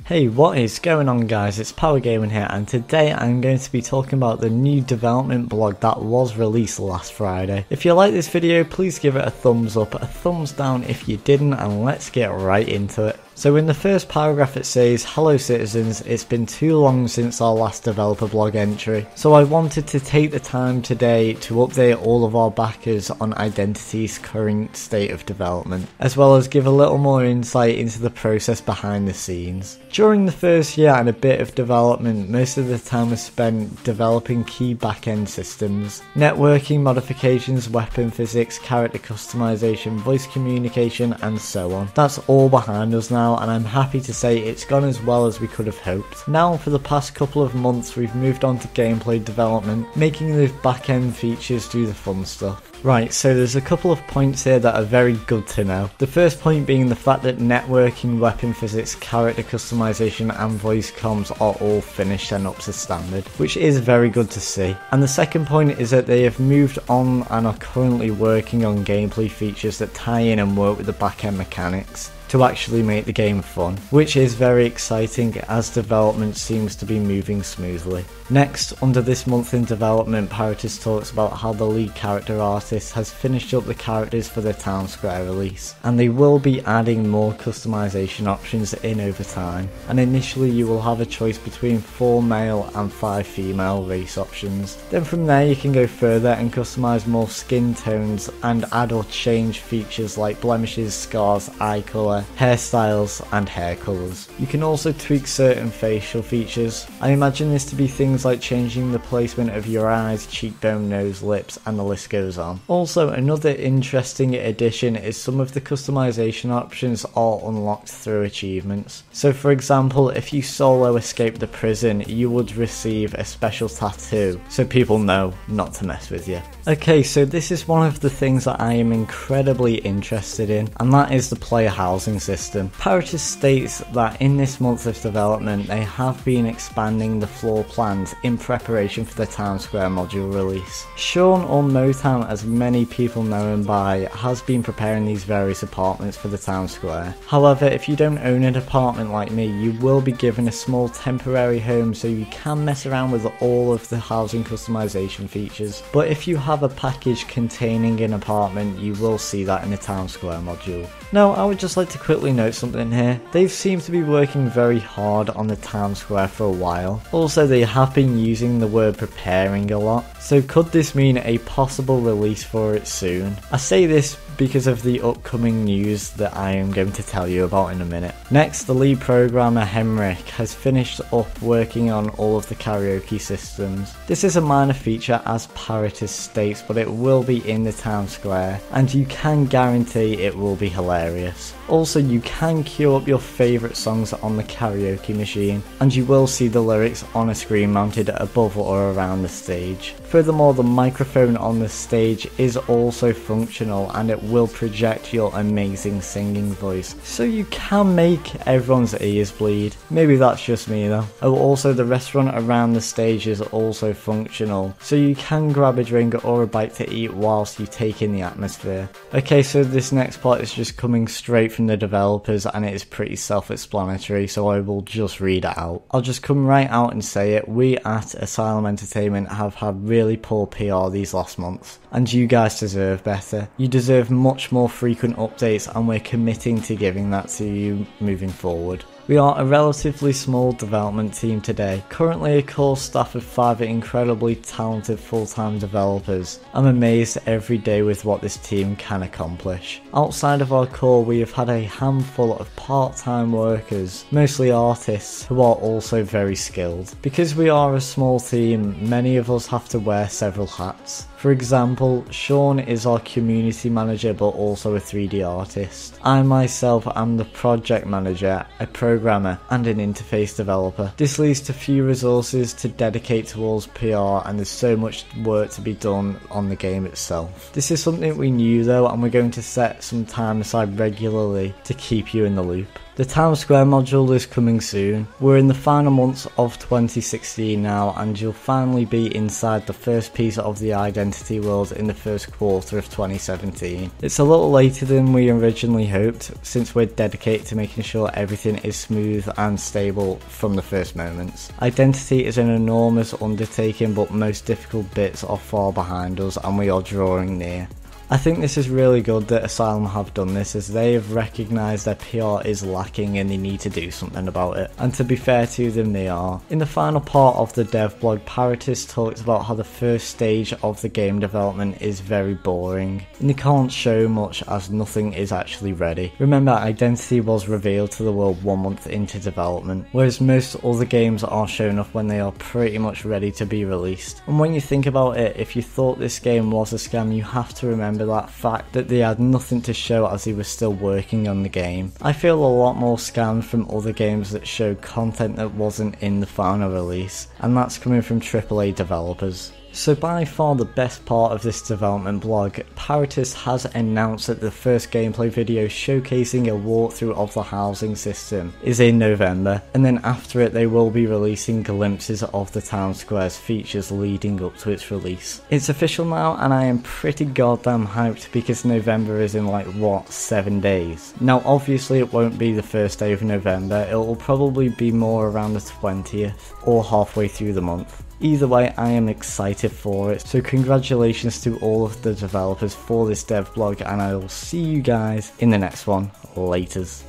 Hey, what is going on guys, it's Power Gaming here, and today I'm going to be talking about the new development blog that was released last Friday. If you like this video, please give it a thumbs up, a thumbs down if you didn't, and let's get right into it. So in the first paragraph it says, "Hello citizens, it's been too long since our last developer blog entry, so I wanted to take the time today to update all of our backers on Identity's current state of development, as well as give a little more insight into the process behind the scenes. During the first year and a bit of development, most of the time was spent developing key back-end systems, networking modifications, weapon physics, character customization, voice communication, and so on. That's all behind us now, and I'm happy to say it's gone as well as we could have hoped. Now for the past couple of months we've moved on to gameplay development, making those back-end features do the fun stuff." Right, so there's a couple of points here that are very good to know. The first point being the fact that networking, weapon physics, character customization and voice comms are all finished and up to standard, which is very good to see. And the second point is that they have moved on and are currently working on gameplay features that tie in and work with the back-end mechanics to actually make the game fun, which is very exciting as development seems to be moving smoothly. Next, under this month in development, Paratus talks about how the lead character artist has finished up the characters for the Town Square release, and they will be adding more customization options in over time, and initially you will have a choice between 4 male and 5 female race options. Then from there you can go further and customize more skin tones and add or change features like blemishes, scars, eye colour, hairstyles and hair colours. You can also tweak certain facial features. I imagine this to be things like changing the placement of your eyes, cheekbone, nose, lips, and the list goes on. Also, another interesting addition is some of the customization options are unlocked through achievements. So for example, if you solo escape the prison, you would receive a special tattoo so people know not to mess with you. Okay, so this is one of the things that I am incredibly interested in, and that is the player housing system. Paratus states that in this month of development they have been expanding the floor plans in preparation for the Town Square module release. Sean, or Motown as many people know him by, has been preparing these various apartments for the Town Square. However, if you don't own an apartment like me, you will be given a small temporary home so you can mess around with all of the housing customization features. But if you have a package containing an apartment, you will see that in the Town Square module. Now, I would just like to quickly note something here. They've seemed to be working very hard on the Town Square for a while. Also, they have been using the word preparing a lot, so could this mean a possible release for it soon? I say this because of the upcoming news that I am going to tell you about in a minute. Next, the lead programmer Henrik has finished up working on all of the karaoke systems. This is a minor feature as Paratus states, but it will be in the Town Square, and you can guarantee it will be hilarious. Also, you can queue up your favourite songs on the karaoke machine, and you will see the lyrics on a screen mounted above or around the stage. Furthermore, the microphone on the stage is also functional, and it will project your amazing singing voice, so you can make everyone's ears bleed. Maybe that's just me though. Oh, also the restaurant around the stage is also functional, so you can grab a drink or a bite to eat whilst you take in the atmosphere. Okay, so this next part is just coming straight from the developers and it is pretty self-explanatory, so I will just read it out. I'll just come right out and say it. We at Asylum Entertainment have had really poor PR these last months, and you guys deserve better. You deserve much more frequent updates, and we're committing to giving that to you moving forward. We are a relatively small development team today, currently a core staff of 5 incredibly talented full-time developers. I'm amazed every day with what this team can accomplish. Outside of our core, we have had a handful of part-time workers, mostly artists, who are also very skilled. Because we are a small team, many of us have to wear several hats. For example, Sean is our community manager but also a 3D artist. I myself am the project manager, a programmer and an interface developer. This leaves to few resources to dedicate towards PR, and there's so much work to be done on the game itself. This is something we knew though, and we're going to set some time aside regularly to keep you in the loop. The Town Square module is coming soon. We're in the final months of 2016 now, and you'll finally be inside the first piece of the Identity world in the first quarter of 2017. It's a little later than we originally hoped, since we're dedicated to making sure everything is smooth and stable from the first moments. Identity is an enormous undertaking, but most difficult bits are far behind us and we are drawing near. I think this is really good that Asylum have done this, as they have recognised their PR is lacking and they need to do something about it. And to be fair to them, they are. In the final part of the dev blog, Paratis talks about how the first stage of the game development is very boring, and they can't show much as nothing is actually ready. Remember, Identity was revealed to the world 1 month into development, whereas most other games are shown off when they are pretty much ready to be released. And when you think about it, if you thought this game was a scam, you have to remember that fact that they had nothing to show as they were still working on the game. I feel a lot more scammed from other games that show content that wasn't in the final release, and that's coming from AAA developers. So by far the best part of this development blog, Paratis has announced that the first gameplay video showcasing a walkthrough of the housing system is in November, and then after it they will be releasing glimpses of the town square's features leading up to its release. It's official now, and I am pretty goddamn hyped because November is in like, what, 7 days? Now obviously it won't be the first day of November, it will probably be more around the 20th or halfway through the month. Either way, I am excited for it, so congratulations to all of the developers for this dev blog, and I will see you guys in the next one. Laters.